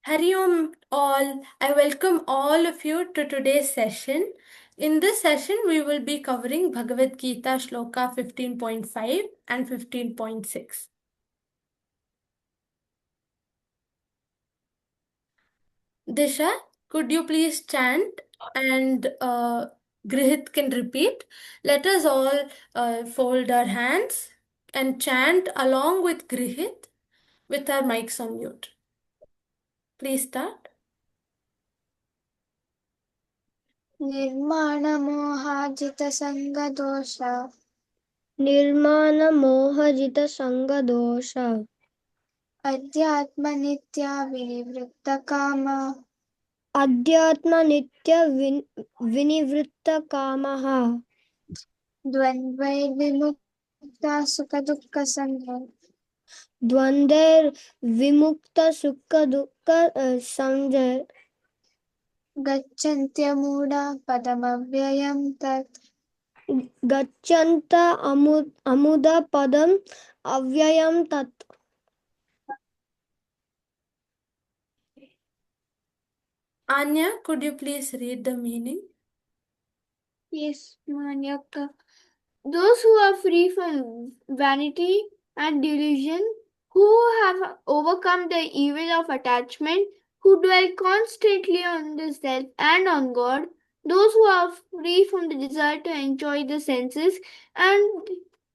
Hari Om all. I welcome all of you to today's session. In this session, we will be covering Bhagavad Gita Shloka 15.5 and 15.6. Disha, could you please chant and Grihit can repeat? Let us all fold our hands and chant along with Grihit with our mics on mute. Please start. nirmāna-mohā jita-saṅga-doṣhā nirmāna-mohā jita-saṅga-doṣhā adhyātma-nityā vinivṛitta-kāmāḥ adhyātma-nityā vinivṛitta-kāmāḥ dvandvair vimuktāḥ sukha-duḥkha-sanjñair dvandvair vimuktāḥ gachchhanty amūḍhāḥ padam avyayaṁ tat gachchanta amūḍhāḥ padam avyayam tat. Anya, could you please read the meaning? Yes, Manyaka. Those who are free from vanity and delusion, who have overcome the evil of attachment, who dwell constantly on the self and on God, those who are free from the desire to enjoy the senses and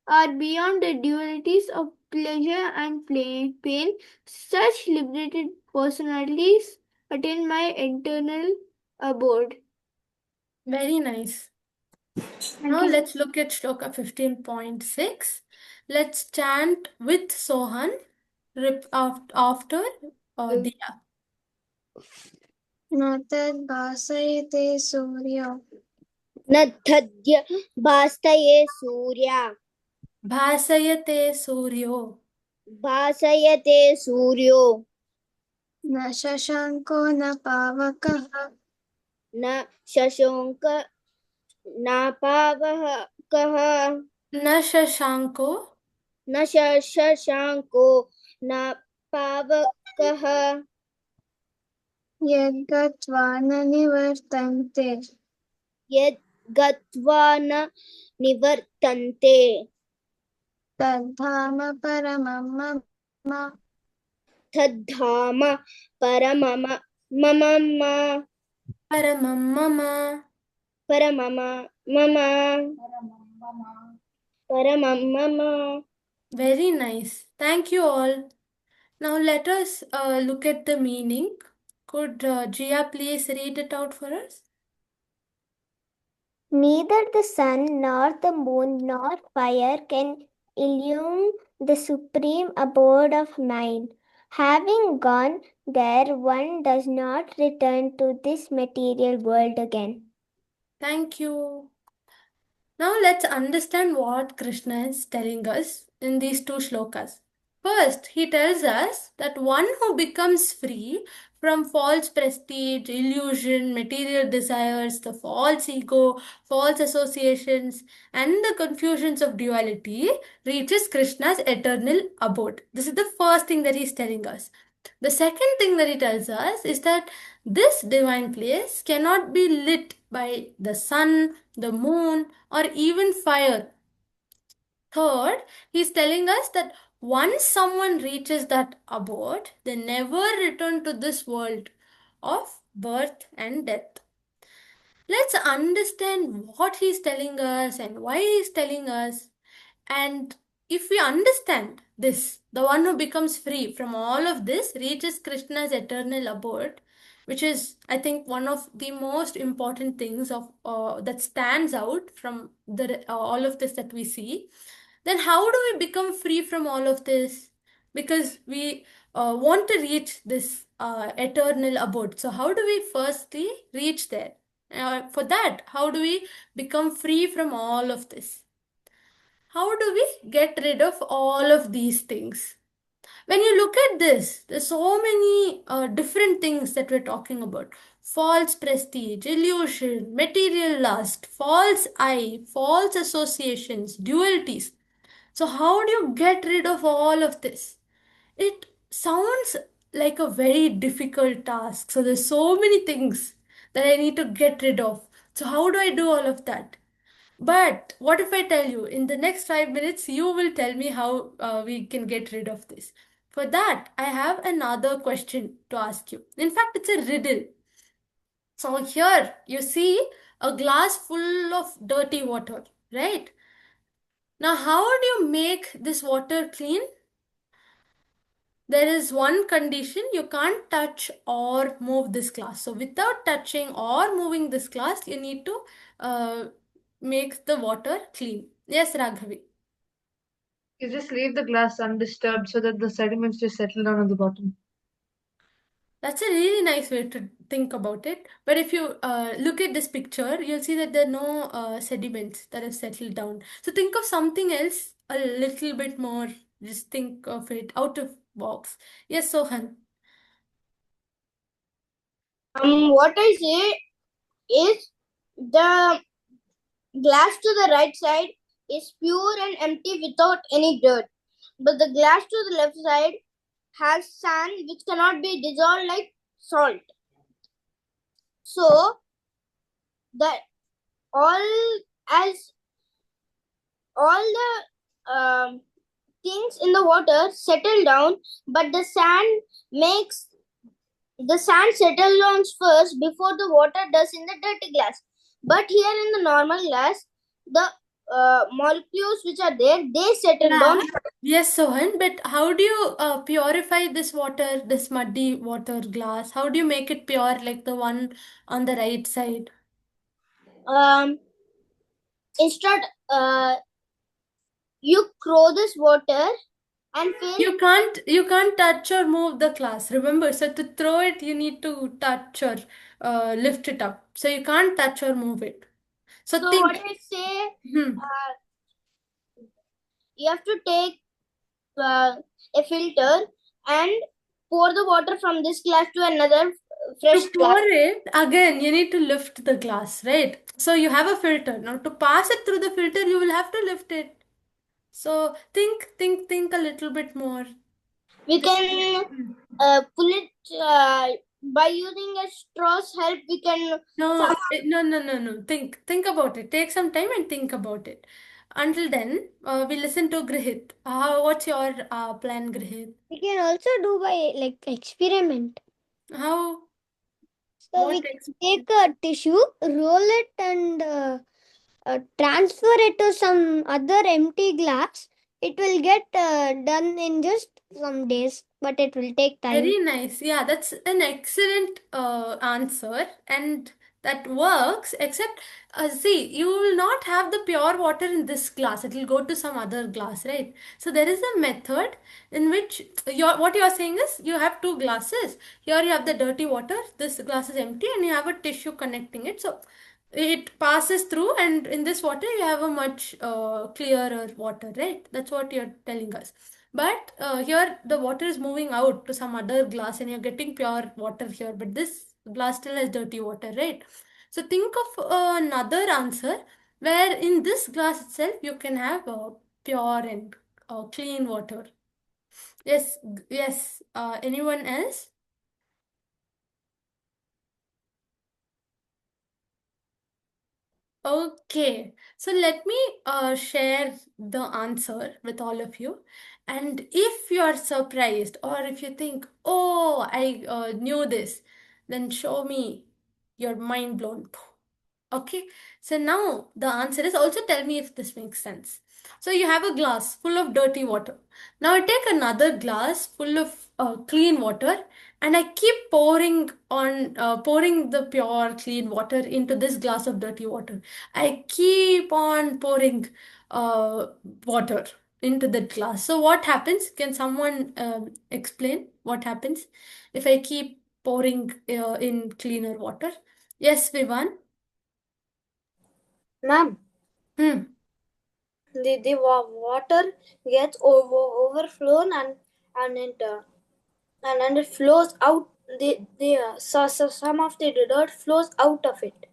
are beyond the dualities of pleasure and pain, such liberated personalities attain my eternal abode. Very nice. Now let's look at Shloka 15.6. Let's chant with Sohan after Diya. Natad bhasayate surya Nathadya bhastaye surya Bhasayate Suryo. bhasayate suryo na shashanko na pavakaha na shashanka na pavakaha Na Shashanko na shashanko na pavakaha yadgatva na nivartante yad gatva na nivartante tadhama paramam mama tadhama paramama mama Paramam Mama. paramama mama paramam mama. Very nice. Thank you all. Now let us look at the meaning. Could Jia please read it out for us? Neither the sun nor the moon nor fire can illume the supreme abode of mind. Having gone there, one does not return to this material world again. Thank you. Now let's understand what Krishna is telling us in these two shlokas. First, he tells us that one who becomes free from false prestige, illusion, material desires, the false ego, false associations, and the confusions of duality reaches Krishna's eternal abode. This is the first thing that he's telling us. The second thing that he tells us is that this divine place cannot be lit by the sun, the moon, or even fire. Third, he's telling us that once someone reaches that abode, they never return to this world of birth and death. Let's understand what he's telling us and why he's telling us. And if we understand this, the one who becomes free from all of this reaches Krishna's eternal abode, which is, I think, one of the most important things of that stands out from the all of this that we see. Then how do we become free from all of this? Because we want to reach this eternal abode. So how do we firstly reach there? For that, how do we become free from all of this? How do we get rid of all of these things? When you look at this, there's so many different things that we're talking about. False prestige, illusion, material lust, false I, false associations, dualities. So how do you get rid of all of this? It sounds like a very difficult task. So there's so many things that I need to get rid of. So how do I do all of that? But what if I tell you in the next 5 minutes, you will tell me how we can get rid of this? For that, I have another question to ask you. In fact, it's a riddle. So here you see a glass full of dirty water, right? Now, how do you make this water clean? There is one condition: you can't touch or move this glass. So without touching or moving this glass, you need to uh, make the water clean. Yes, Raghavi. You just leave the glass undisturbed so that the sediments just settle down at the bottom. That's a really nice way to think about it. But if you look at this picture, you'll see that there are no sediments that have settled down. So think of something else a little bit more. Just think of it out of box. Yes, Sohan. What I say is the glass to the right side is pure and empty without any dirt. But the glass to the left side has sand which cannot be dissolved like salt. So that all the things in the water settle down, but the sand settle down first before the water does in the dirty glass. But here in the normal glass, the molecules which are there, they settle down. Yes, Sohan, but how do you purify this water, this muddy water glass? How do you make it pure like the one on the right side? Instead, you throw this water and fill. You can't touch or move the glass. Remember, so to throw it, you need to touch or lift it up. So you can't touch or move it. So So think. what I say, you have to take a filter and pour the water from this glass to another fresh To pour glass. it, again, you need to lift the glass, right? So you have a filter. Now to pass it through the filter, you will have to lift it. So think a little bit more. We can pull it by using a straw's help. We can No. Think about it. Take some time and think about it. Until then, we listen to Grihit. What's your plan, Grihit? We can also do by like experiment. How? So What we can take a tissue, roll it, and transfer it to some other empty glass. It will get done in just some days, but it will take time. Very nice. Yeah, that's an excellent answer, and that works. Except, see, you will not have the pure water in this glass. It will go to some other glass, right? So there is a method in which what you are saying is you have two glasses. Here you have the dirty water. This glass is empty, and you have a tissue connecting it. So it passes through, and in this water you have a much clearer water, right? That's what you're telling us. But here the water is moving out to some other glass and you're getting pure water here, but this glass still has dirty water, right? So think of another answer where in this glass itself you can have pure and clean water. Yes, yes. Anyone else? Okay, so let me share the answer with all of you. And if you are surprised or if you think, oh, I knew this, then show me your mind blown. Okay, so now the answer is also tell me if this makes sense. So you have a glass full of dirty water. Now I take another glass full of clean water and I keep pouring the pure clean water into this glass of dirty water. I keep on pouring uh, water into that glass. So what happens? Can someone explain what happens if I keep pouring in cleaner water? Yes, Vivan. Ma'am, Hmm. the water gets overflown and it flows out. Some of the dirt flows out of it,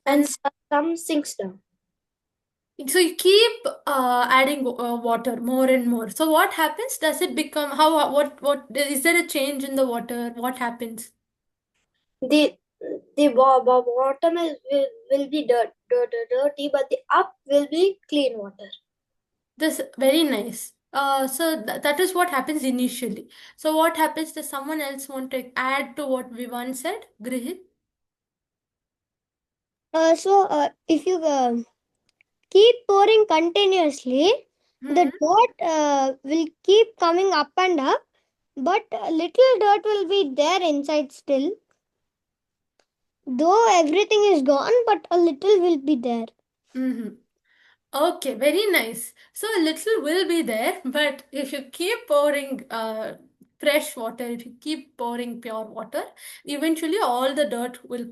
and some sinks down. So you keep adding water more and more. So what happens? Does it become what is there a change in the water? What happens? The bottom will be dirty, but the up will be clean water. This very nice. So that is what happens initially. So what happens? Does someone else want to add to what Vivan said? Grihit? If you keep pouring continuously, the Hmm. dirt will keep coming up and up, but a little dirt will be there inside still. Though everything is gone, but a little will be there. Mm-hmm. Okay, very nice. So a little will be there, but if you keep pouring fresh water, if you keep pouring pure water, eventually all the dirt will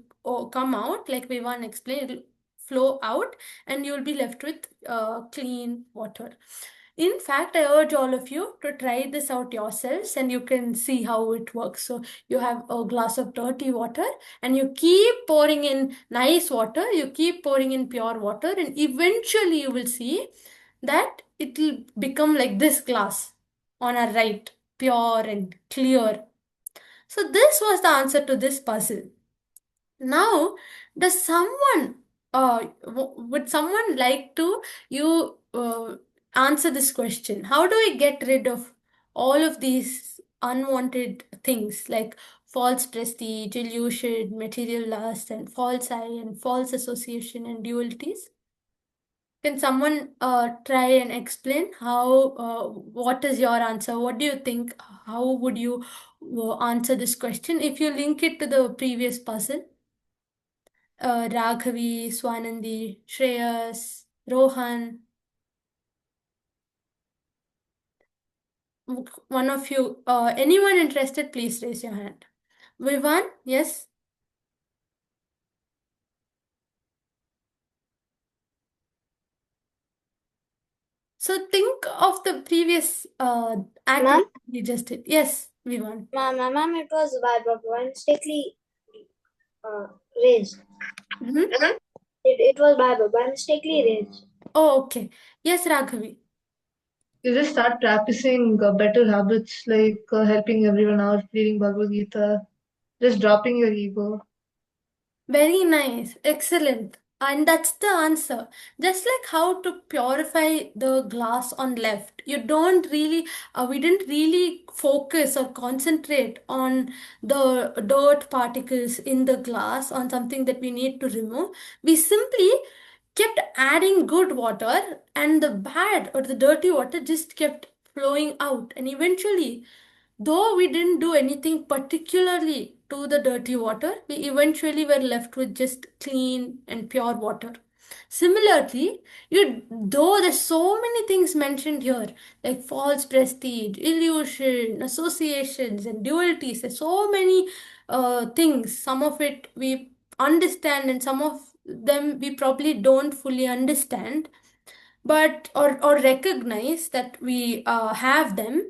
come out, like Vivan explained, it will flow out, and you will be left with clean water. In fact, I urge all of you to try this out yourselves, and you can see how it works. So you have a glass of dirty water, and you keep pouring in nice water, you keep pouring in pure water, and eventually you will see that it will become like this glass on our right, pure and clear. So this was the answer to this puzzle. Now, does someone, would someone like to you answer this question? How do we get rid of all of these unwanted things like false prestige, illusion, material lust, and false I, and false association, and dualities? Can someone try and explain how, what is your answer? What do you think? How would you answer this question if you link it to the previous puzzle? Raghavi, Swanandi, Shreyas, Rohan. One of you, anyone interested, please raise your hand. Vivan, yes? So think of the previous activity we just did. Yes, Vivan. Ma'am, it was by mistakenly raised. Mhm. It was by mistakenly raised. Oh, okay. Yes, Raghavi. You just start practicing better habits like helping everyone out, reading Bhagavad Gita, just dropping your ego. Very nice. Excellent. And that's the answer. Just like how to purify the glass on left. You don't really, we didn't really focus or concentrate on the dirt particles in the glass, on something that we need to remove. We simply kept adding good water, and the bad or the dirty water just kept flowing out. And eventually, though we didn't do anything particularly to the dirty water, we eventually were left with just clean and pure water. Similarly, though there's so many things mentioned here, like false prestige, illusion, associations, and dualities, there's so many things. Some of it we understand, and some of them we probably don't fully understand, but or recognize that we have them,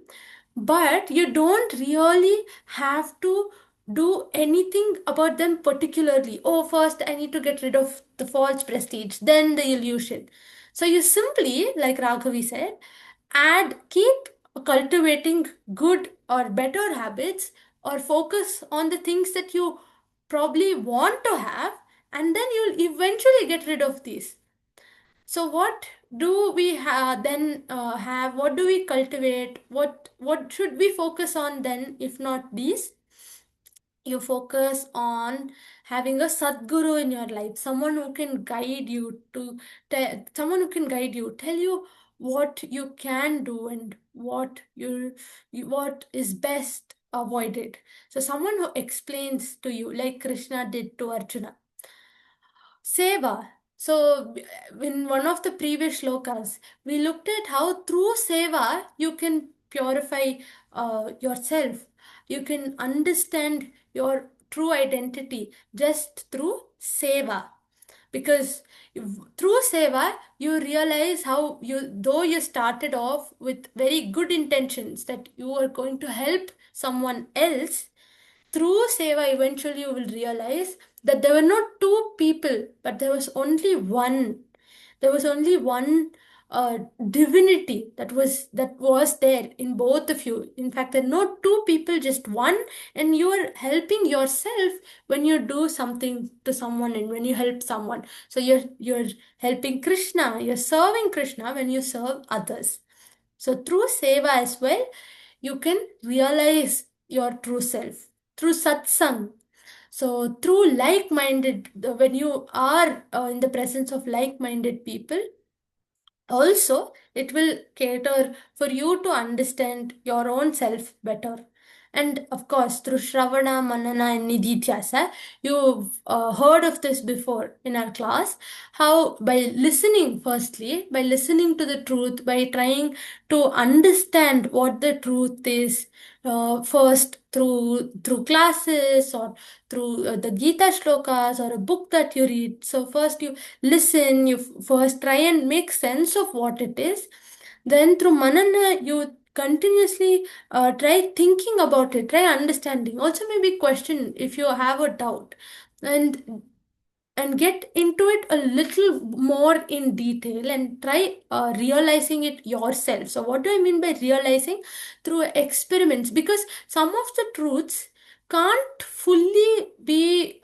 but you don't really have to do anything about them particularly. Oh, first I need to get rid of the false prestige, then the illusion. So you simply, like Raghavi said, keep cultivating good or better habits, or focus on the things that you probably want to have, and then you'll eventually get rid of these. So what do we then have? What do we cultivate? What should we focus on then, if not these? You focus on having a Sadguru in your life, someone who can guide you someone who can guide you, tell you what you can do and what is best avoided. So someone who explains to you, like Krishna did to Arjuna. Seva. So, in one of the previous shlokas, we looked at how through seva you can purify yourself. You can understand your true identity just through seva. Because through seva, you realize how though you started off with very good intentions that you are going to help someone else, through seva, eventually you will realize that there were not two people, but there was only one. There was only one divinity that was there in both of you. In fact, there are no two people, just one, and you are helping yourself when you do something to someone and when you help someone. So you're helping Krishna, you're serving Krishna when you serve others. So through seva as well, you can realize your true self through satsang. So through like-minded, when you are in the presence of like-minded people, also it will cater for you to understand your own self better. And of course, through Shravana, Manana, and Nidhityasa, you've heard of this before in our class, how by listening, firstly, by listening to the truth, by trying to understand what the truth is, first through classes or through the Gita shlokas or a book that you read. So first you listen, you first try and make sense of what it is. Then through manana, you continuously try thinking about it, try understanding. Also maybe question if you have a doubt. And get into it a little more in detail and try realizing it yourself. So what do I mean by realizing? Through experiments, because some of the truths can't fully be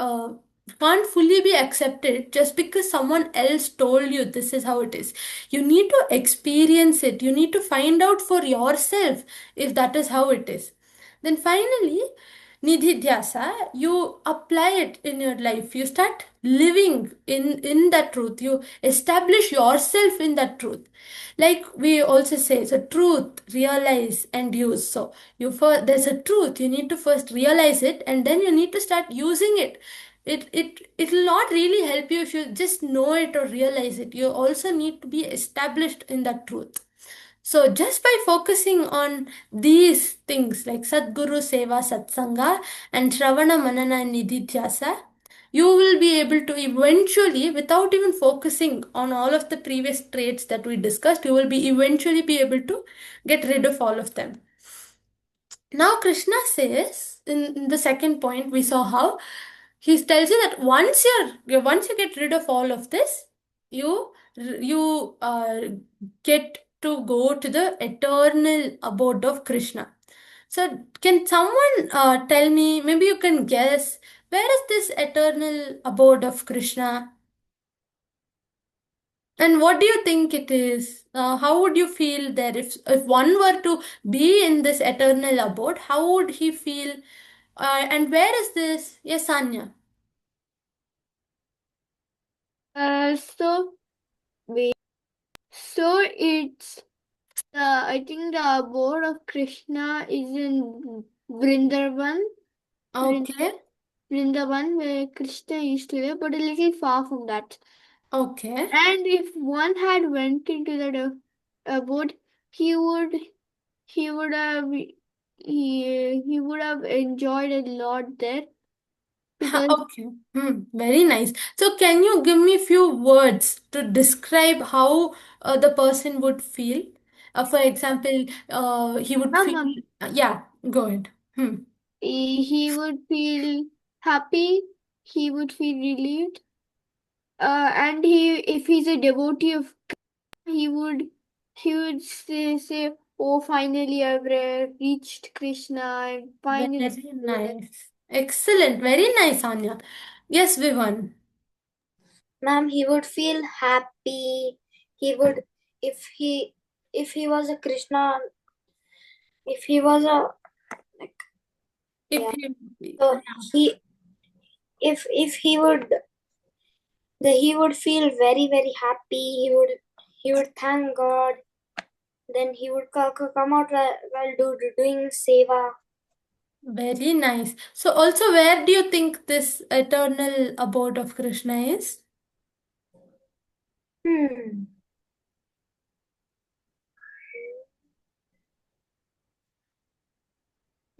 accepted just because someone else told you this is how it is. You need to experience it, you need to find out for yourself if that is how it is. Then finally, nididhyasa, you apply it in your life. You start living in that truth. You establish yourself in that truth. Like we also say, so truth, realize, and use. So there's a truth. You need to first realize it, and then you need to start using it. It'll not really help you if you just know it or realize it. You also need to be established in that truth. So just by focusing on these things like Sadguru Seva Satsanga and Shravana Manana and Nidhityasa, you will be able to eventually, without even focusing on all of the previous traits that we discussed, you will be eventually be able to get rid of all of them. Now Krishna says in the second point, we saw how he tells you that once you get rid of all of this, you get to go to the eternal abode of Krishna. So can someone tell me, maybe you can guess, where is this eternal abode of Krishna? And what do you think it is? How would you feel there if one were to be in this eternal abode? How would he feel? And where is this? Yes, Sanya. So wait. So it's I think the abode of Krishna is in Vrindavan. Okay. Vrindavan, where Krishna used to live, but a little far from that. Okay. And if one had went into that abode, he would have he would have enjoyed a lot there because Okay. Very nice. So can you give me a few words to describe how the person would feel? For example, he would feel. Yeah, go ahead. he would feel happy, he would feel relieved, and if he's a devotee of Krishna, he would say, oh, finally I've reached Krishna and finally. Very nice. Excellent. Very nice, Anya. Yes, Vivan. Ma'am, he would feel happy. He would, if he was a Krishna, if he was a like, If yeah. he, So if he would feel very very happy. He would thank God. Then he would come out while doing seva. very nice. So also, where do you think this eternal abode of Krishna is?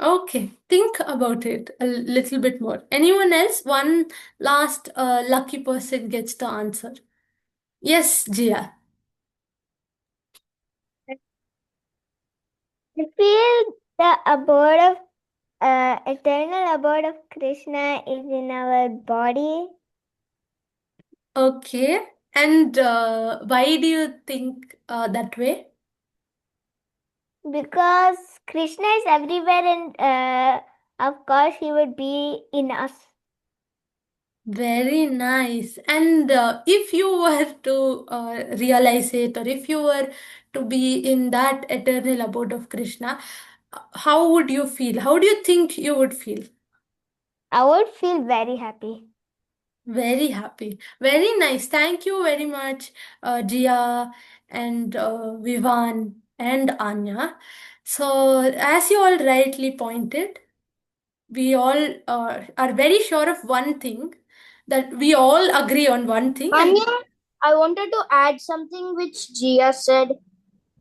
Okay, think about it a little bit more. Anyone else? One last lucky person gets the answer. Yes, Jia. I feel the abode of eternal abode of Krishna is in our body. Okay. And why do you think that way? Because Krishna is everywhere, and of course, he would be in us. Very nice. And if you were to realize it, or if you were to be in that eternal abode of Krishna, how would you feel? How do you think you would feel? I would feel very happy. Very happy. Very nice. Thank you very much, Jia and Vivan and Anya. So, as you all rightly pointed, we all are very sure of one thing, that we all agree on one thing. And Anya, I wanted to add something which Jia said.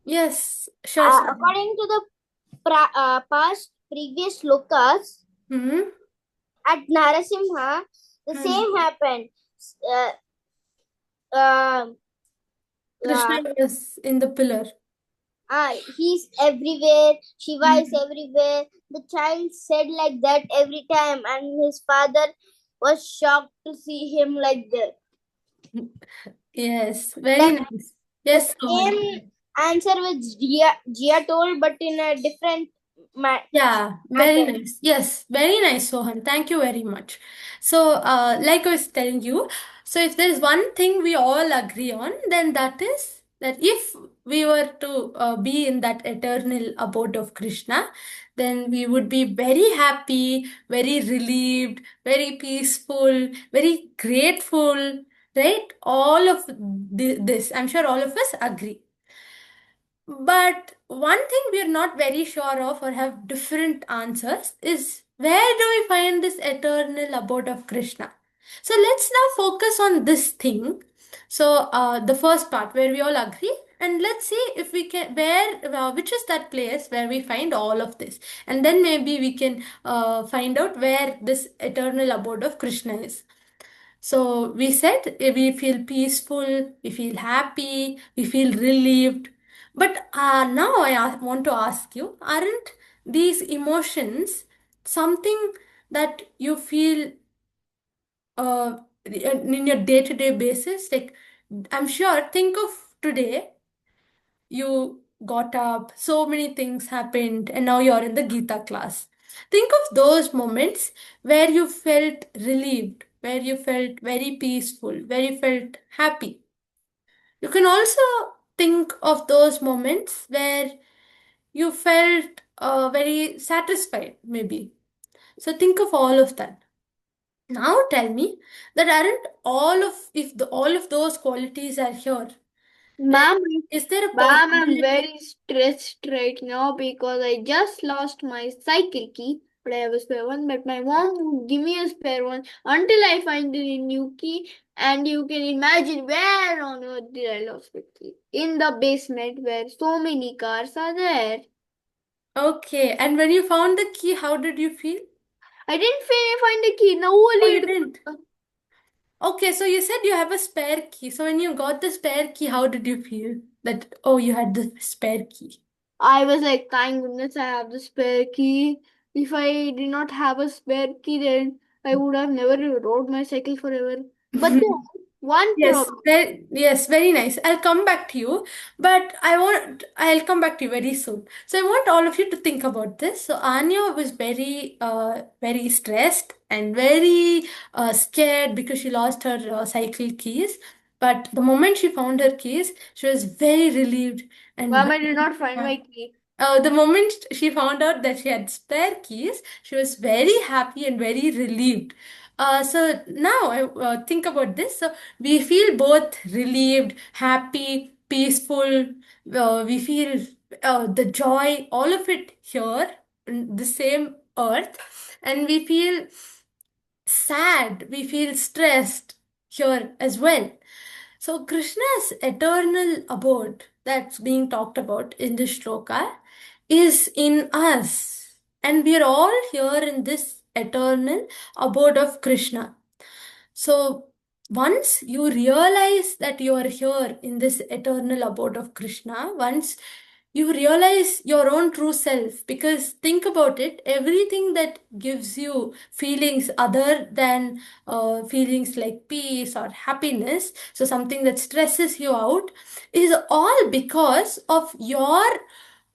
yes, sure. Sir. According to the past previous slokas, Hmm. at Narasimha, the same happened. Uh, uh, Krishna was in the pillar. he's everywhere, Shiva is everywhere. The child said like that every time, and his father was shocked to see him like that. Yes, very nice. Yes, Sohan. Same answer which Jia told, but in a different Yeah, very matter. nice. Yes, very nice, Sohan. Thank you very much. So, like I was telling you, so if there's one thing we all agree on, then that is that if we were to be in that eternal abode of Krishna, then we would be very happy, very relieved, very peaceful, very grateful, right? All of this, I'm sure all of us agree. But one thing we are not very sure of or have different answers is, where do we find this eternal abode of Krishna? So let's now focus on this thing. So the first part where we all agree, and let's see if we can, which is that place where we find all of this, and then maybe we can find out where this eternal abode of Krishna is. So we said we feel peaceful, we feel happy, we feel relieved. But now want to ask you, aren't these emotions something that you feel in your day-to-day basis? Like, I'm sure, think of today, you got up, so many things happened, and now you're in the Gita class. Think of those moments where you felt relieved, where you felt very peaceful, where you felt happy. You can also think of those moments where you felt very satisfied, maybe. So think of all of that. Now tell me that aren't all of, if all of those qualities are here, then Ma'am, is there a Ma'am, I'm possibility? very stressed right now because I just lost my cycle key, but I have a spare one. But my mom won't give me a spare one until I find a new key. And you can imagine where on earth did I lost the key? In the basement where so many cars are there. Okay, and when you found the key, how did you feel? I didn't find the key. Now Oh, only you it didn't. Okay, so you said you have a spare key. So when you got the spare key, how did you feel? That, oh, you had the spare key. I was like, thank goodness I have the spare key. If I did not have a spare key, then I would have never rode my cycle forever. But then, one Yes, problem. very nice. I'll come back to you, but I'll come back to you very soon. So I want all of you to think about this. So Anya was very stressed and very scared because she lost her cycle keys. But the moment she found her keys, she was very relieved and Mom, I did not find my key. the moment she found out that she had spare keys, she was very happy and very relieved. So now I think about this. So we feel both relieved, happy, peaceful. We feel the joy, all of it here in the same earth, and we feel sad, we feel stressed here as well. So, Krishna's eternal abode that's being talked about in this shloka is in us, and we are all here in this eternal abode of Krishna. So, once you realize that you are here in this eternal abode of Krishna, once you realize your own true self. Because think about it, everything that gives you feelings other than feelings like peace or happiness, so something that stresses you out, is all because of your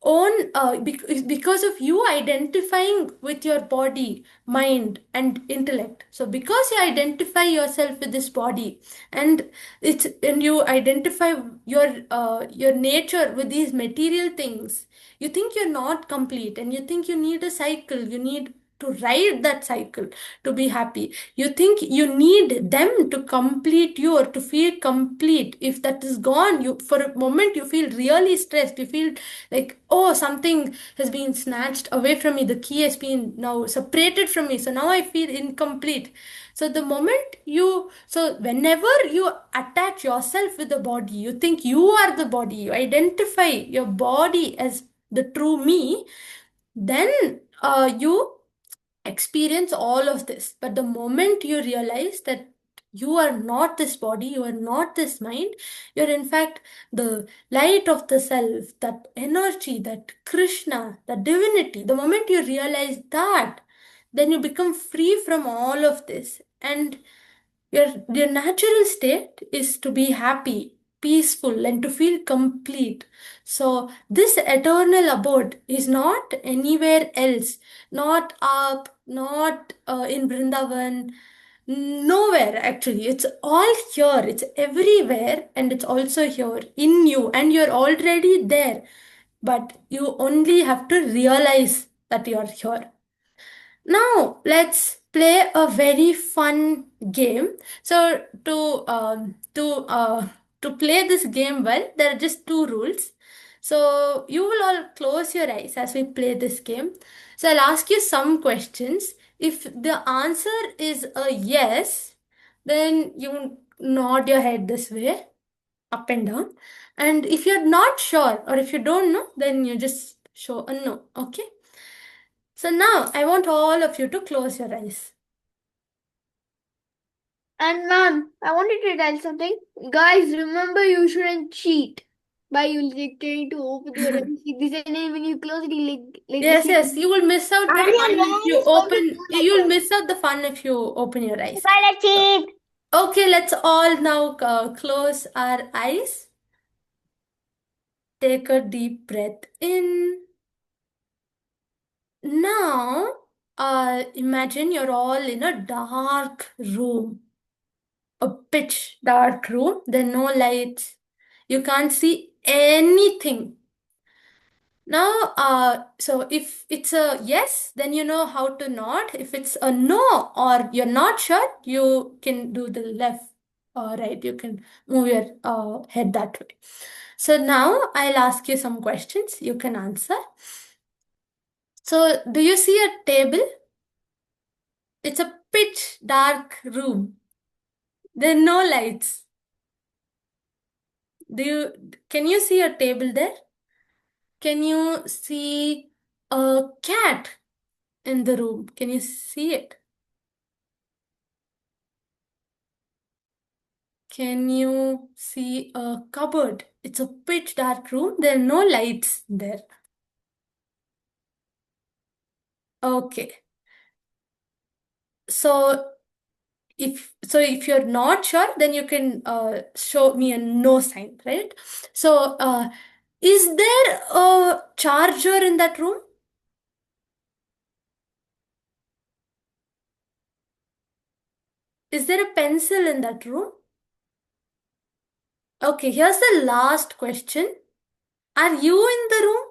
own because of you identifying with your body, mind and intellect. So because you identify yourself with this body, and you identify your nature with these material things, you think you're not complete, and you think you need a cycle, you need to ride that cycle to be happy. You think you need them to complete you or to feel complete. If that is gone, you for a moment you feel really stressed. You feel like, oh, something has been snatched away from me, the key has been now separated from me, so now I feel incomplete. So the moment you so whenever you attach yourself with the body, you think you are the body, you identify your body as the true me, then you experience all of this. But the moment you realize that you are not this body, you are not this mind, you're in fact the light of the self, that energy, that Krishna, that divinity. The moment you realize that, then you become free from all of this. And your natural state is to be happy, peaceful, and to feel complete. So this eternal abode is not anywhere else, not up, not in Vrindavan, nowhere actually. It's all here, it's everywhere, and it's also here in you, and you're already there. But you only have to realize that you're here. Now, let's play a very fun game. So, to play this game well, there are just two rules. So, you will all close your eyes as we play this game. So, I'll ask you some questions. If the answer is a yes, then you nod your head this way, up and down. And if you're not sure or if you don't know, then you just show a no. Okay? So now I want all of you to close your eyes. And ma'am, I wanted to tell something. Guys, remember you shouldn't cheat by using trying to open your eyes like this, and then when you close it, you like Yes, this. yes, you will miss out the Are you fun if you guys going to open. do like You'll that? miss out the fun if you open your eyes. gonna cheat? Okay, let's all now close our eyes. Take a deep breath in. Now, imagine you're all in a dark room, a pitch dark room. There are no lights. You can't see anything. Now, so if it's a yes, then you know how to nod. If it's a no or you're not sure, you can do the left or right. You can move your head that way. So now I'll ask you some questions. You can answer. So, do you see a table? It's a pitch dark room. There are no lights. Can you see a table there? Can you see a cat in the room? Can you see it? Can you see a cupboard? It's a pitch dark room. There are no lights there. Okay. So if you're not sure, then you can show me a no sign, right? So is there a charger in that room? Is there a pencil in that room? Okay, here's the last question. Are you in the room?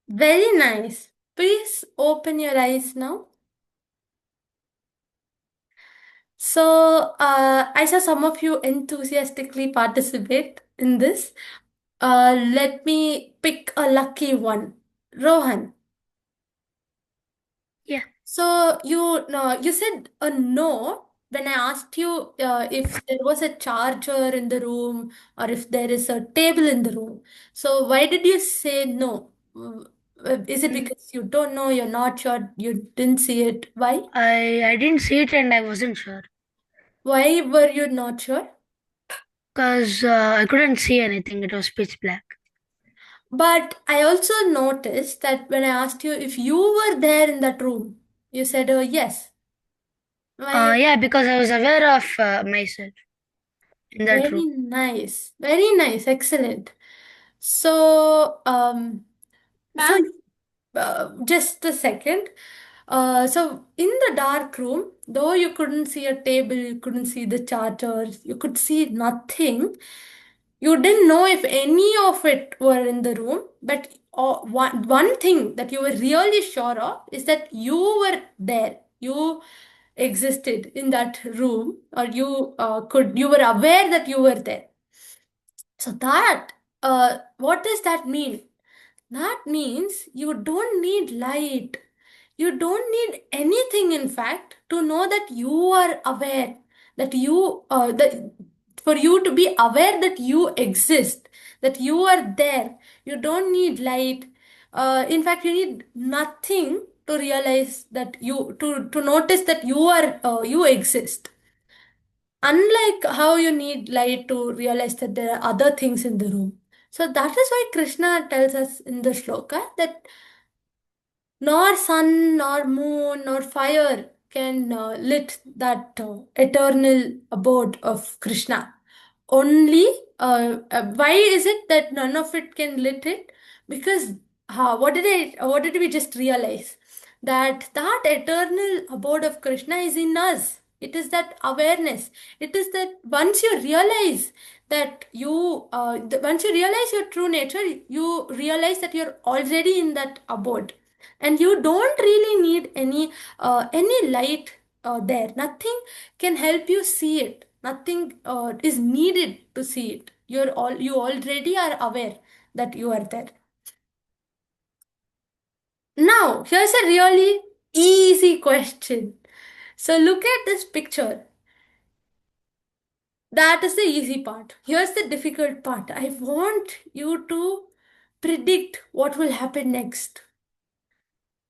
Very nice. Please open your eyes now. So, I saw some of you enthusiastically participate in this. Let me pick a lucky one. Rohan. Yeah. So, you said a no when I asked you if there was a charger in the room or if there is a table in the room. So, why did you say no? Is it because you don't know, you're not sure, you didn't see it? Why? I didn't see it and I wasn't sure. Why were you not sure? Because I couldn't see anything. It was pitch black. But I also noticed that when I asked you if you were there in that room, you said, oh, yes. Why? Yeah, because I was aware of myself in that Very room. nice. Very nice. Excellent. So, so Ma'am, just a second. So in the dark room, though you couldn't see a table, you couldn't see the chargers, you could see nothing. You didn't know if any of it were in the room, but one thing that you were really sure of is that you were there. You existed in that room, or you were aware that you were there. So what does that mean? That means you don't need light. You don't need anything, in fact, to know that you are aware, that for you to be aware that you exist, that you are there. You don't need light. In fact, you need nothing to realize that to notice that you exist. Unlike how you need light to realize that there are other things in the room. So that is why Krishna tells us in the shloka that nor sun, nor moon, nor fire can lit that eternal abode of Krishna. Only, why is it that none of it can lit it? Because what did we just realize? That eternal abode of Krishna is in us. It is that awareness. It is that once you realize that once you realize your true nature, you realize that you're already in that abode, and you don't really need any light there. Nothing can help you see it. Nothing is needed to see it. You already are aware that you are there. Now here's a really easy question. So look at this picture. That is the easy part. Here's the difficult part. I want you to predict what will happen next.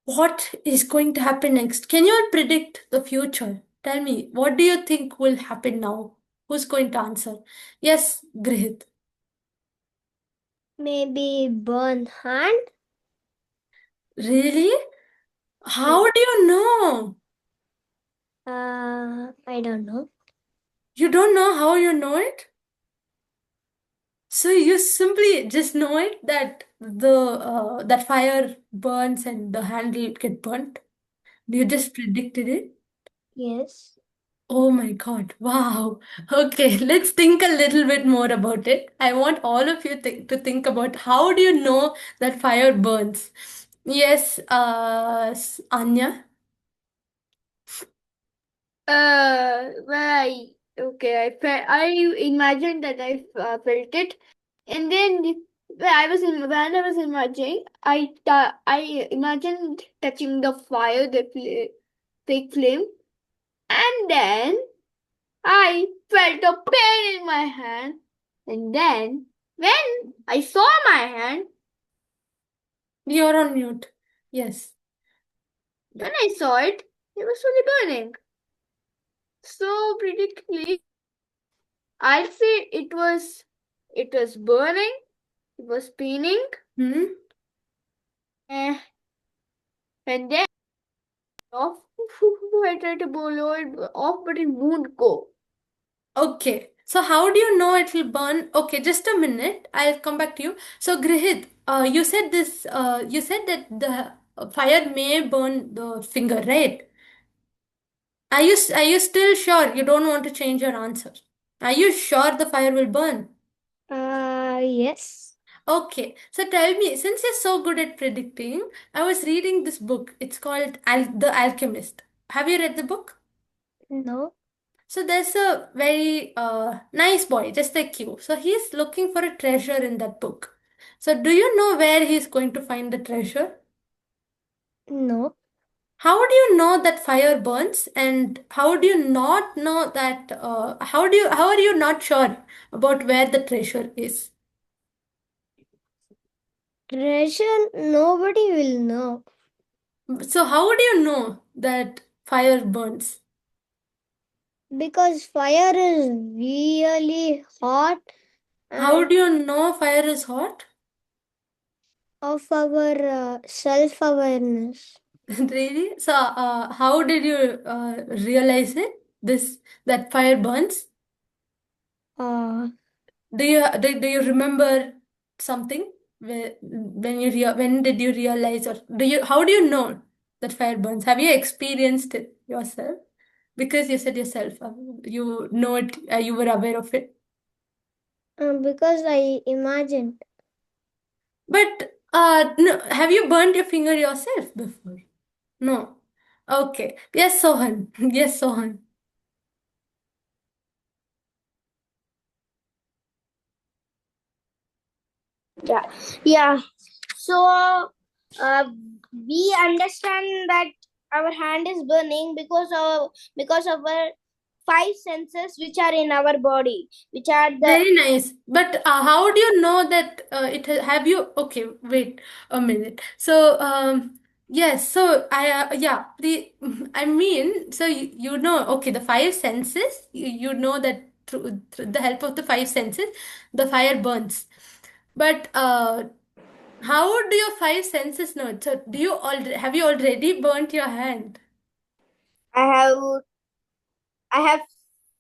What is going to happen next? Can you all predict the future? Tell me, what do you think will happen now? Who's going to answer? Yes, Grihit. Maybe burn hand? Really? How do you know? I don't know. You don't know how you know it? So you simply just know it that that fire burns and the handle get burnt. You just predicted it? Yes. Oh my God. Wow. Okay, let's think a little bit more about it. I want all of you to think about how do you know that fire burns? Yes, Anya. I imagined that I felt it, and then when I was imagining, I imagined touching the fire, fake flame, and then I felt a pain in my hand, and then when I saw my hand, You're on mute. Yes. when I saw it, it was fully burning. So predictably, I'd say it was burning, it was spinning, Hmm? and then off. I tried to blow it off, but it won't go. Okay. So how do you know it will burn? Okay, just a minute. I'll come back to you. So Grihit, you said this. You said that the fire may burn the finger, right? Are you still sure you don't want to change your answer? Are you sure the fire will burn? Yes. Okay, so tell me, since you're so good at predicting, I was reading this book. It's called The Alchemist. Have you read the book? No. So there's a very nice boy, just like you. So he's looking for a treasure in that book. So do you know where he's going to find the treasure? No. How do you know that fire burns, and how do you not know that? How are you not sure about where the treasure is? Treasure, nobody will know. So how do you know that fire burns? Because fire is really hot How and do you know fire is hot? of our self-awareness. Really? So, how did you realize it? That fire burns? Uh, Do you remember something? When did you realize, or how do you know that fire burns? Have you experienced it yourself? Because you said yourself, you know it, you were aware of it. because I imagined. But no, have you burned your finger yourself before? No. Okay. Yes, Sohan. Yes, Sohan. Yeah. So we understand that our hand is burning because of our five senses which are in our body, which are the Very nice. But how do you know that have you? Okay, wait a minute. So, yes, so yeah, I mean, so you know, okay, the five senses, you know that through the help of the five senses, the fire burns. But how do your five senses know it? So, have you already burnt your hand? I have I have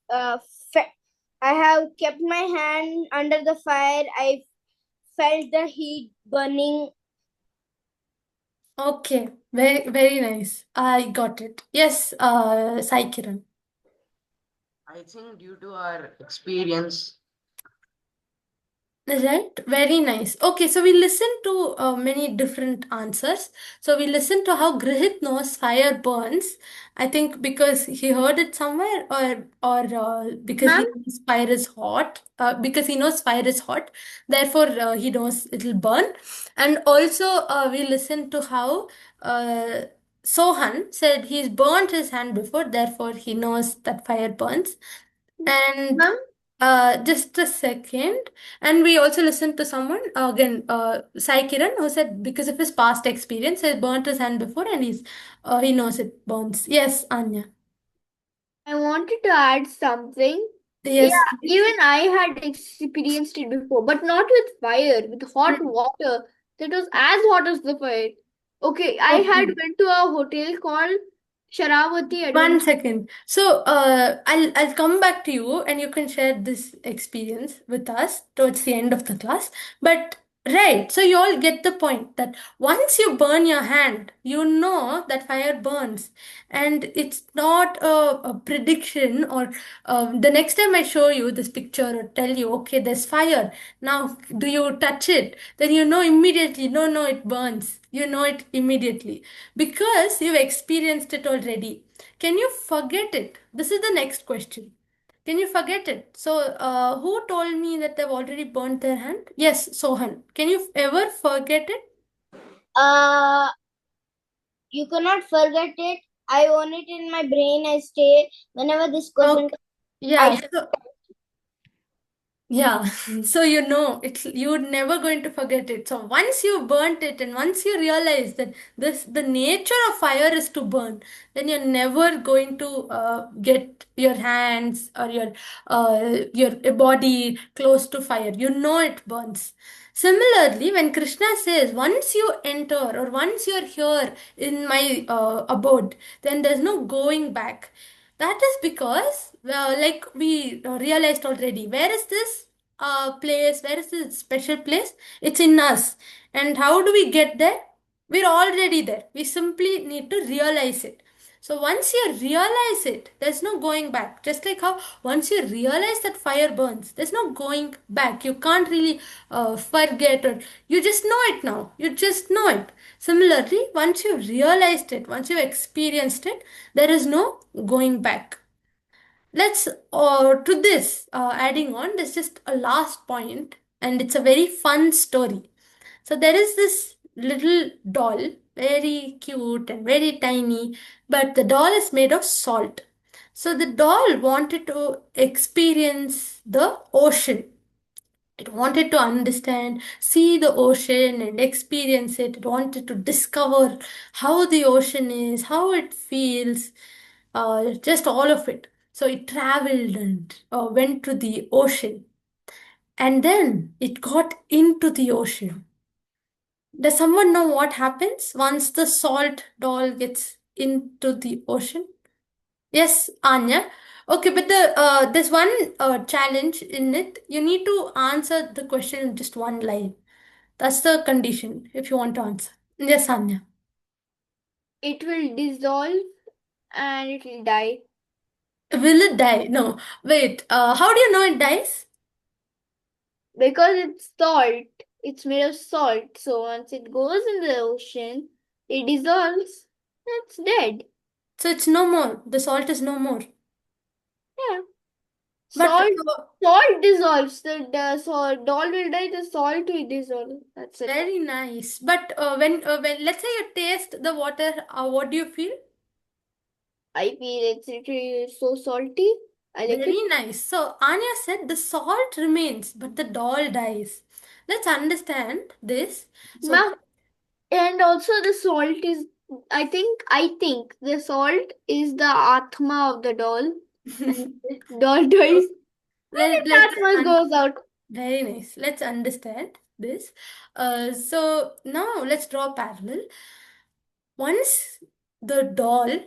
uh, fe- I have kept my hand under the fire. I felt the heat burning. Okay, very, very nice. I got it. Yes, Sai Kiran. I think due to our experience, Right, very nice. Okay, so we listened to many different answers. So we listened to how Grihit knows fire burns. I think because he heard it somewhere, or because he Ma'am, knows fire is hot. Because he knows fire is hot, therefore he knows it'll burn. And also we listened to how Sohan said he's burnt his hand before, therefore he knows that fire burns. And ma'am, just a second. And we also listened to someone, again, Sai Kiran, who said because of his past experience, he burnt his hand before and he knows it burns. Yes, Anya. I wanted to add something. Yes, Yeah, please. even I had experienced it before, but not with fire, with hot Hmm. water that was as hot as the fire. Okay, I had Okay. went to a hotel called Sharavati One Adventure. second. So, I'll come back to you, and you can share this experience with us towards the end of the class. But right, so you all get the point that once you burn your hand, you know that fire burns, and it's not a prediction or the next time I show you this picture or tell you, okay, there's fire. Now, do you touch it? Then you know immediately. No, no, it burns. You know it immediately because you've experienced it already. Can you forget it? This is the next question. Can you forget it? So, who told me that they've already burnt their hand? Yes, Sohan. Can you ever forget it? Uh, you cannot forget it. I own it in my brain. I stay whenever this question. Okay. Yeah. Yeah, so you know you're never going to forget it. So once you burnt it and once you realize that the nature of fire is to burn, then you're never going to get your hands or your body close to fire. You know it burns. Similarly, when Krishna says, once you enter or once you're here in my abode, then there's no going back. That is because, like we realized already, where is this place? Where is this special place? It's in us. And how do we get there? We're already there. We simply need to realize it. So once you realize it, there's no going back. Just like how once you realize that fire burns, there's no going back. You can't really forget, or you just know it now. You just know it. Similarly, once you realized it, once you experienced it, there is no going back. Let's to this adding on, there's just a last point, and it's a very fun story. So there is this little doll, very cute and very tiny, but the doll is made of salt. So the doll wanted to experience the ocean. It wanted to understand, see the ocean and experience it. It wanted to discover how the ocean is, how it feels, just all of it. So it traveled and went to the ocean. And then it got into the ocean. Does someone know what happens once the salt doll gets into the ocean? Yes, Anya. Okay, but there's one challenge in it. You need to answer the question in just one line. That's the condition if you want to answer. Yes, Anya. It will dissolve and it will die. Will it die? No. Wait. How do you know it dies? Because it's salt. It's made of salt. So once it goes in the ocean, it dissolves. It's dead. So it's no more. The salt is no more. Yeah. But Salt dissolves. The salt doll will die. The salt will dissolve. That's it. very nice. But when let's say you taste the water, what do you feel? I feel it's so salty. I like Very it. nice. So Anya said the salt remains, but the doll dies. Let's understand this. So And also the salt is. I think the salt is the atma of the doll. And the doll dies. And the atma goes out. Very nice. Let's understand this. So now let's draw a parallel. Once the doll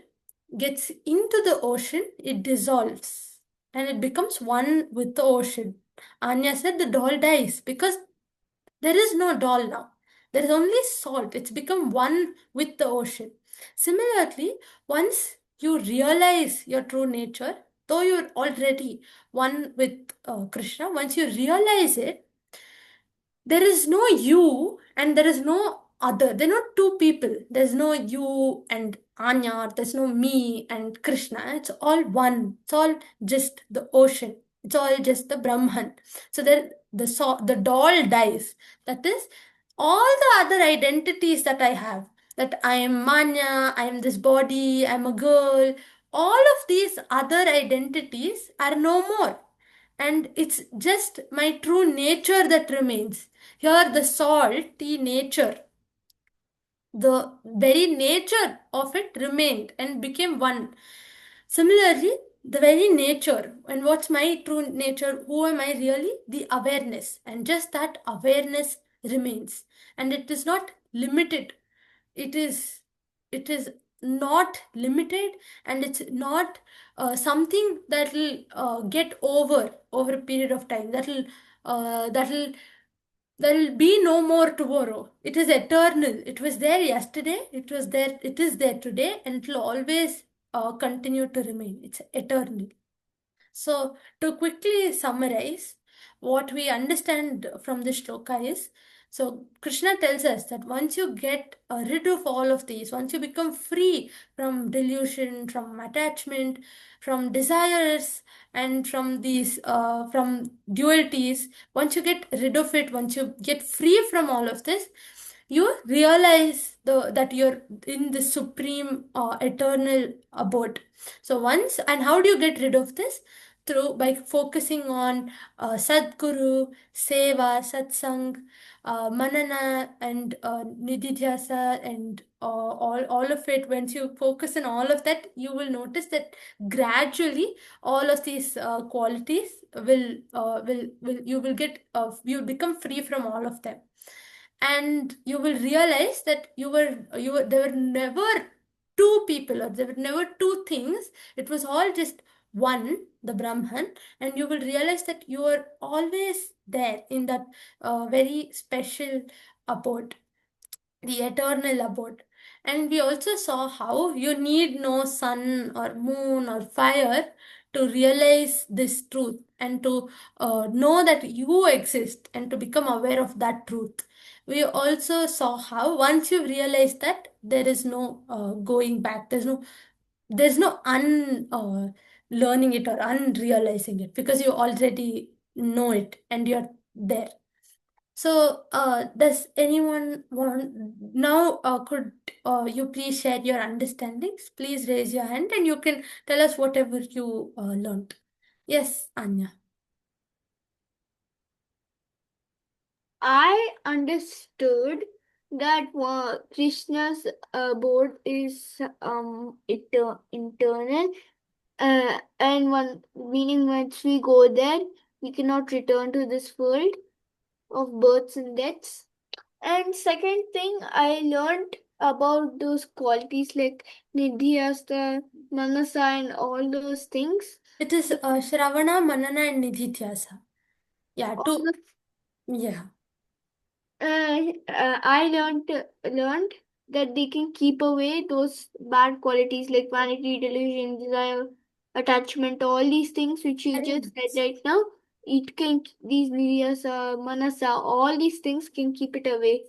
gets into the ocean, it dissolves and it becomes one with the ocean. Anya said the doll dies because there is no doll now. There is only salt. It's become one with the ocean. Similarly, once you realize your true nature, though you're already one with Krishna, once you realize it, there is no you and there is no other. There are not two people. There's no you and Anya. There's no me and Krishna. It's all one. It's all just the ocean. It's all just the Brahman. So the doll dies. That is all the other identities that I have. That I am Manya, I am this body, I'm a girl. All of these other identities are no more. And it's just my true nature that remains. Here, the salty nature, the very nature of it remained and became one. Similarly, the very nature, and what's my true nature? Who am I really? The awareness. And just that awareness remains. And it is not limited. It is not limited, and it's not something that will get over a period of time. That'll be no more tomorrow. It is eternal. It was there yesterday. It was there. It is there today, and it will always continue to remain. It's eternal. So, to quickly summarize, what we understand from this shloka is, so Krishna tells us that once you get rid of all of these, once you become free from delusion, from attachment, from desires, and from these, from dualities, once you get rid of it, once you get free from all of this, you realize that you're in the supreme eternal abode. So once, and how do you get rid of this? By focusing on Sadguru, Seva, Satsang, Manana, and Nididhyasa, and all of it. Once you focus on all of that, you will notice that gradually all of these qualities will you will get you'll become free from all of them, and you will realize that there were never two people, or there were never two things. It was all just one, the Brahman, and you will realize that you are always there in that very special abode, the eternal abode. And we also saw how you need no sun or moon or fire to realize this truth, and to know that you exist, and to become aware of that truth. We also saw how once you realize that, there is no going back. There's no learning it or unrealizing it, because you already know it and you're there. So, does anyone want now? Could you please share your understandings? Please raise your hand and you can tell us whatever you learned. Yes, Anya. I understood that Krishna's abode is internal, And one meaning once we go there, we cannot return to this world of births and deaths. And second thing, I learned about those qualities like nidhyasta, manasa, and all those things. It is Shravana, Manana, and Nidhityasa. Yeah, All two. the- Yeah. I learned that they can keep away those bad qualities like vanity, delusion, desire, attachment, all these things which you Very just said nice. right now. It can these nidhyasa, manasa, all these things can keep it away.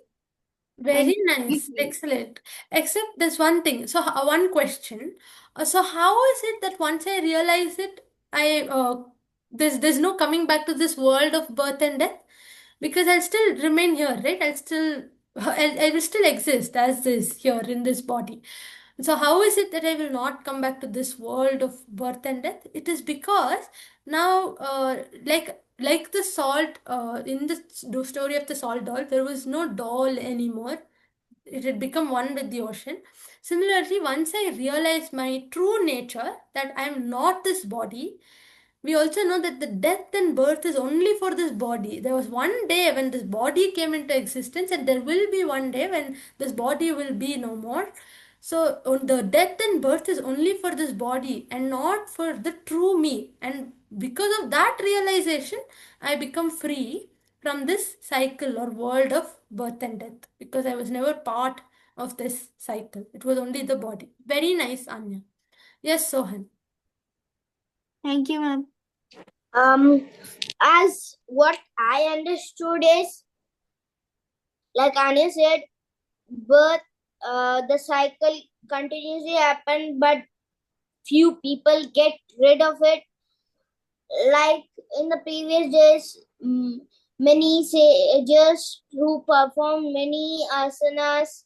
Very And nice. Excellent. Except there's one thing. So, one question. So, how is it that once I realize it, there's no coming back to this world of birth and death? Because I'll still remain here, right? I will still exist as this here in this body. So, how is it that I will not come back to this world of birth and death? It is because now, like the salt, in the story of the salt doll, there was no doll anymore. It had become one with the ocean. Similarly, once I realized my true nature, that I am not this body, we also know that the death and birth is only for this body. There was one day when this body came into existence, and there will be one day when this body will be no more. So, the death and birth is only for this body and not for the true me. And because of that realization, I become free from this cycle or world of birth and death, because I was never part of this cycle. It was only the body. Very nice, Anya. Yes, Sohan. Thank you, ma'am. As what I understood is, like Anya said, birth, the cycle continuously happen, but few people get rid of it. Like in the previous days, many sages who performed many asanas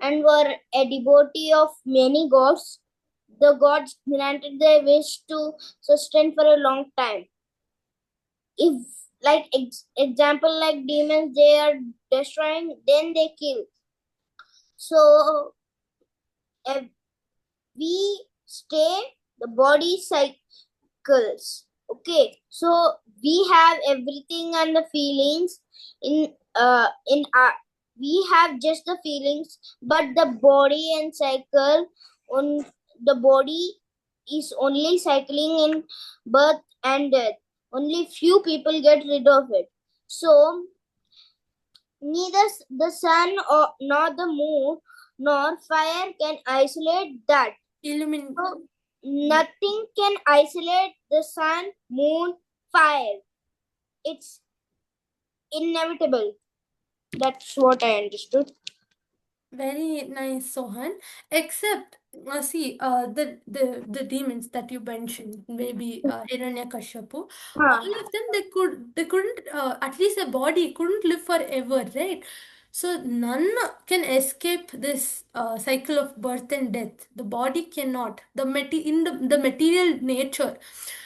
and were a devotee of many gods, the gods granted their wish to sustain for a long time. If, like example, like demons, they are destroying, then they kill. So we stay the body cycles. Okay, so we have everything and the feelings in our, we have just the feelings, but the body and cycle on the body is only cycling in birth and death. Only few people get rid of it. So neither the sun or nor the moon nor fire can isolate that. Illumin. So nothing can isolate the sun, moon, fire. It's inevitable. That's what I understood. Very nice, Sohan. Except, the demons that you mentioned, maybe Hiranyakashipu, all of them, they couldn't, at least a body couldn't live forever, right? So none can escape this cycle of birth and death. The body cannot. The material nature,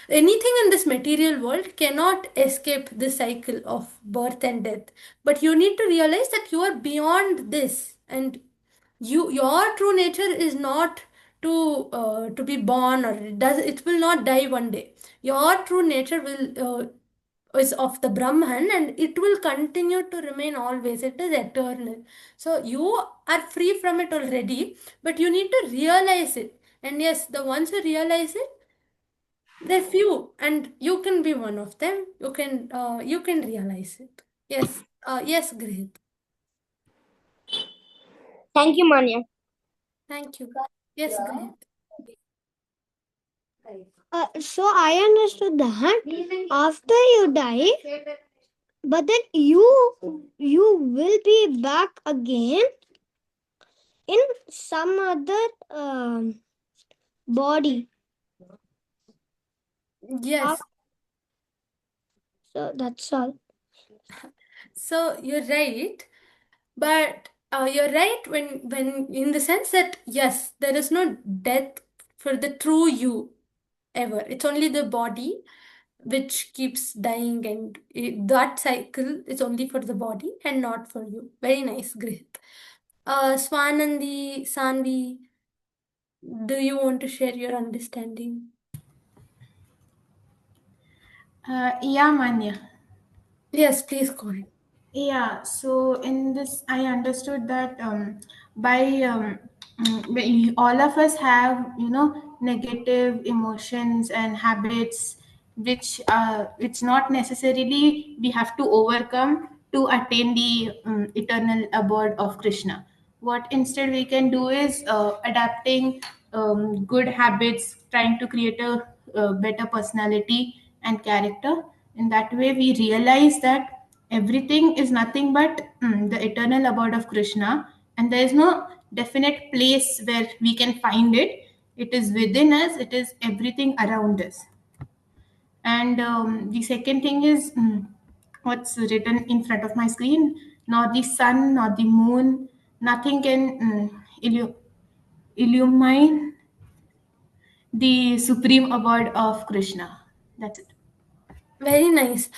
anything in this material world cannot escape the cycle of birth and death. But you need to realize that you are beyond this, and your true nature is not to be born, or it will not die one day. Your true nature is of the Brahman, and it will continue to remain always. It is eternal. So you are free from it already, but you need to realize it. And yes, the ones who realize it, they're few, and you can be one of them. You can realize it. Yes. Yes, great. Thank you, Manya. Thank you. Yes, great. So I understood that after you die, but then you will be back again in some other body. Yes. So that's all. So you're right, but you're right when in the sense that yes, there is no death for the true you ever. It's only the body which keeps dying, and that cycle is only for the body and not for you. Very nice, great. Swanandi, Sanvi, do you want to share your understanding? Yeah, Manya. Yes, please go ahead. Yeah, so in this, I understood that by all of us have, negative emotions and habits, which not necessarily we have to overcome to attain the eternal abode of Krishna. What instead we can do is adapting good habits, trying to create a better personality and character. In that way, we realize that everything is nothing but the eternal abode of Krishna, and there is no definite place where we can find it. It is within us, it is everything around us. And the second thing is what's written in front of my screen: nor the sun, nor the moon, nothing can illumine the supreme abode of Krishna. That's it. Very nice.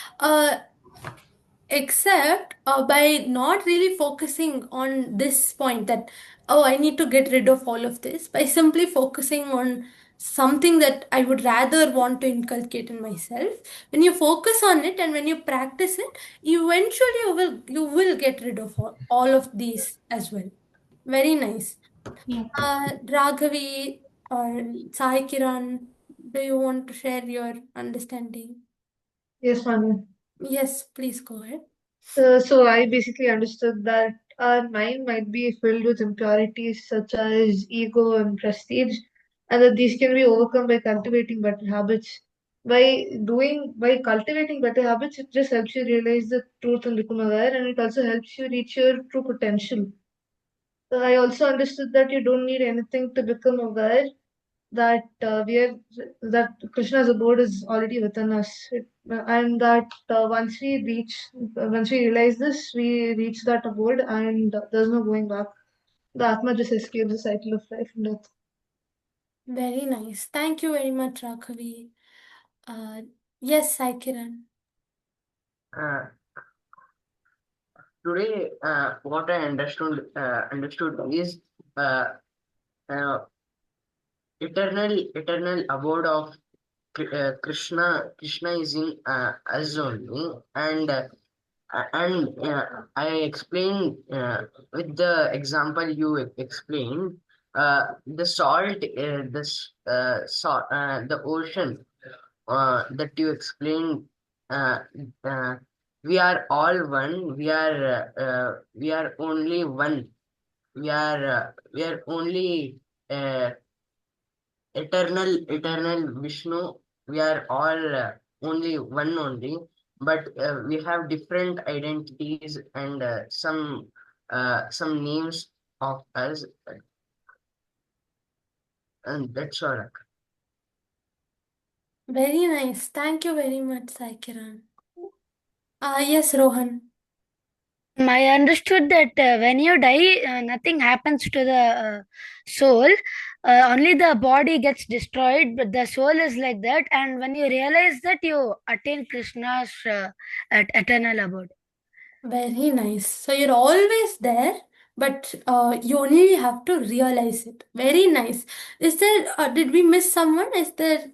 Except by not really focusing on this point that, oh, I need to get rid of all of this, by simply focusing on something that I would rather want to inculcate in myself. When you focus on it and when you practice it, eventually you will get rid of all of these as well. Very nice. Yeah. Raghavi or Sai Kiran, do you want to share your understanding? Yes, Manu. Yes, please go ahead. So I basically understood that our mind might be filled with impurities such as ego and prestige, and that these can be overcome by cultivating better habits. By cultivating better habits, it just helps you realize the truth and become aware, and it also helps you reach your true potential. I also understood that you don't need anything to become aware, that that Krishna's abode is already within us, and that once we realize this, we reach that abode, and there's no going back. The Atma just escapes the cycle of life and death. Very nice. Thank you very much, Raghavi. Uh, yes, Sai Kiran. Uh, Today, what I understood is uh, uh, eternal abode of Krishna. Krishna is in us only, and I explained with the example you explained. The salt, the ocean that you explained. Uh, uh, we are all one. We are only one. We are only uh, eternal Vishnu. We are all only one only, but we have different identities and some names of us, and that's all. Very nice. Thank you very much, Sai Kiran. Yes, Rohan. I understood that when you die, nothing happens to the soul. Only the body gets destroyed, but the soul is like that. And when you realize that, you attain Krishna's eternal abode. Very nice. So you're always there, but you only have to realize it. Very nice. Is there, did we miss someone? Is there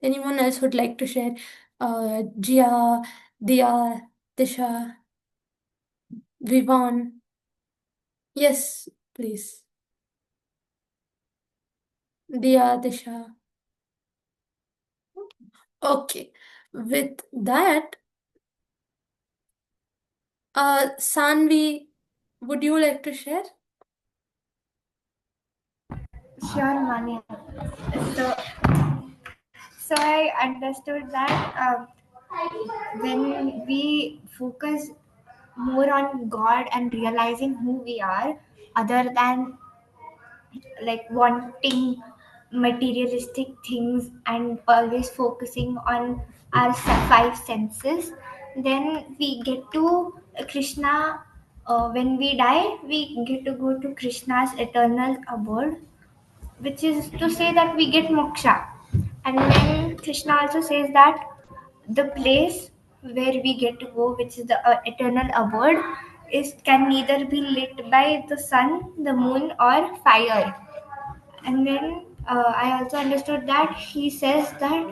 anyone else who'd like to share? Jia, Dia, Disha, Vivan. Yes, please. Dia, Disha. Okay. With that, Sanvi, would you like to share? Sure, Manya. So, so I understood that when we focus more on God and realizing who we are, other than like wanting materialistic things and always focusing on our five senses, then we get to Krishna. When we die, we get to go to Krishna's eternal abode, which is to say that we get moksha. And then Krishna also says that the place where we get to go, which is the eternal abode, is can neither be lit by the sun, the moon, or fire. And then I also understood that he says that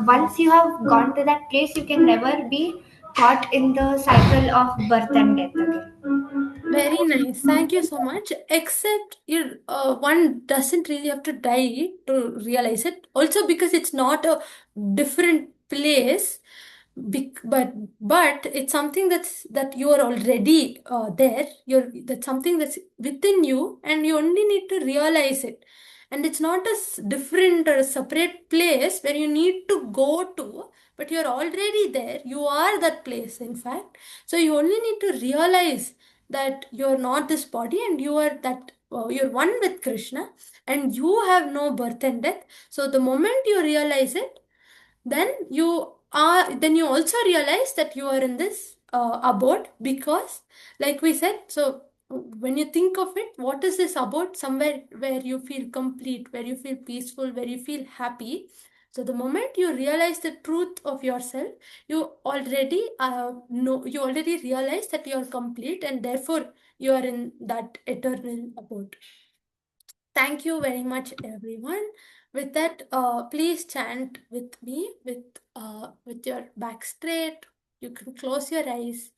once you have gone to that place, you can never be caught in the cycle of birth and death again. Very nice. Thank you so much. Except one doesn't really have to die to realize it. Also because it's not a different place, but it's something that you are already there. That's something that's within you, and you only need to realize it. And it's not a different or a separate place where you need to go to, but you're already there. You are that place, in fact. So you only need to realize that you're not this body, and you are that you're one with Krishna, and you have no birth and death. So the moment you realize it, then you also realize that you are in this abode, because like we said, so when you think of it, what is this abode? Somewhere where you feel complete, where you feel peaceful, where you feel happy. So the moment you realize the truth of yourself, you already realize that you are complete, and therefore you are in that eternal abode. Thank you very much, everyone. With that, please chant with me with your back straight. You can close your eyes.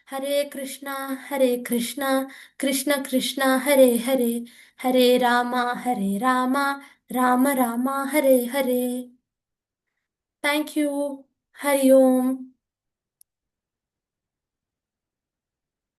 Hare Krishna, Krishna Krishna, Hare Hare, Hare Rama, Rama Rama, Hare Hare. Thank you. Hari Om.